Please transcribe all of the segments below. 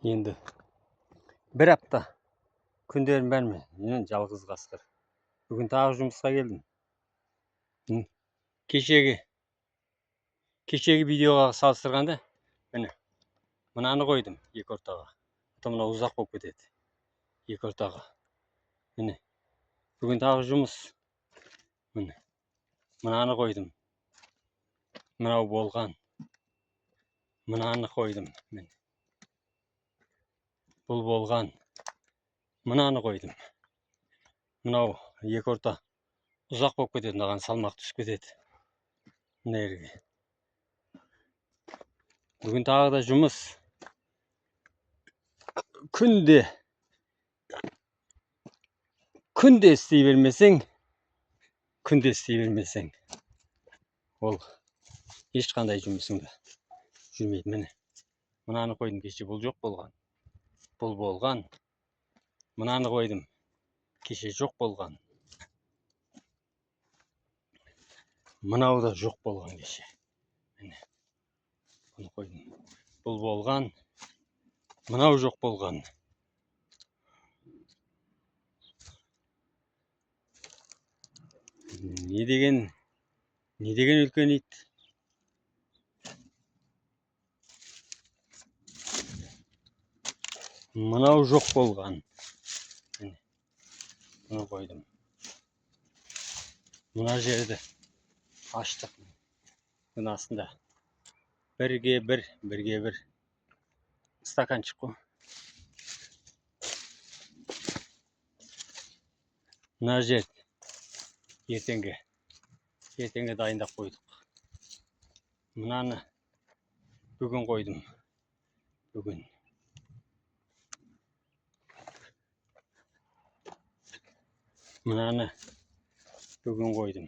Енді бір апта күндерім бәр ме? Мен жалғыз қасқыр. Бүгін тағы жұмысқа келдім. Кешегі видеоға салыстырғанда міне мынаны қойдым екі ортаға. Мына ұзақ болып кетеді. Екі ортаға. Міне бүгін тағы жұмыс. Міне мынаны қойдым. Мынау болған. Мынаны қойдым. Міне бұл болған. Мынаны қойдым. Мынау екі орта ұзақ болып кетеді, мынаған салмақ түсіп кетеді. Мына жерге. Бүгін тағы да жұмыс. Күнде істей бермесең, ол ешқандай жұмысыңда жүрмейді. Міне мынаны қойдым, кеше бұл жоқ болған. Бұл болған. Мынаны қойдым, кеше жоқ болған. Мынау да жоқ болған кеше. Міне бұны қойдым. Бұл болған. Мынау жоқ болған. Не деген үлкен ит. Мынау жоқ болған. Міне бұны қойдым. Мына жерді аштық. Бұның астында бірге бір стаканчық қой. Мына жер ертеңге дайындап қойдық. Мынаны бүгін қойдым. Мынаны бүгін қойдым.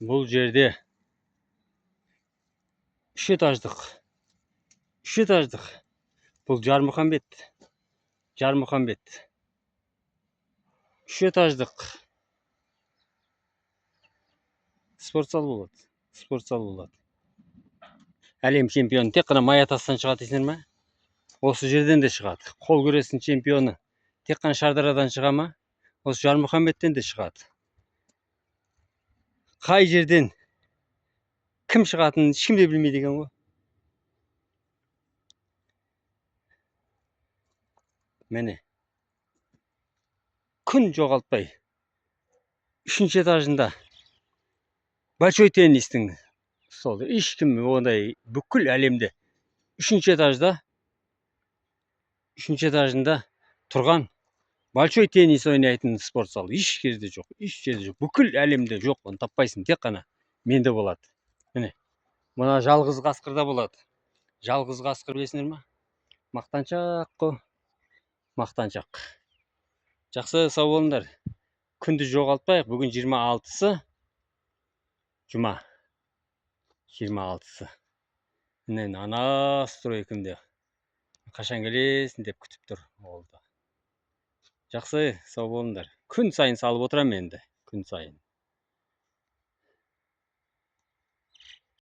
Бұл жерде үш этаждық. Бұл Жармұхамбет. Үш этаждық спортзал болады. Әлем чемпионы тек қана Майатастан шығады дейсіңдер ме? Осы жерден де шығады. Қол күресінің чемпионы тек қана Шардарадан шыға ма? Осы Жармұхамбеттен де шығады. Қай жерден кім шығатынын ешкім де білмейді екен ғой. Міне күн жоғалтпай үшінші этажында большой теннистің сол ешкім ондай бүкіл әлемде үшінші этажында тұрған большой теннис ойнайтын спортзал еш жерде жоқ. Бүкіл әлемде жоқ, оны таппайсың, тек қана менде болады. Міне мына жалғыз қасқырда болады. Жалғыз қасқыр білесіңдер ма? Мақтаншақ қой. Мақтаншақ. Жақсы, сау болыңдар. Күнді жоғалтпайық. Бүгін 26-сы. Жұма. 26-сы. Міне ана стройкімде. Қашан келесің деп күтіп тұр. Олды. Жақсы, сау болыңдар. Күн сайын салып отырамын енді. Күн сайын.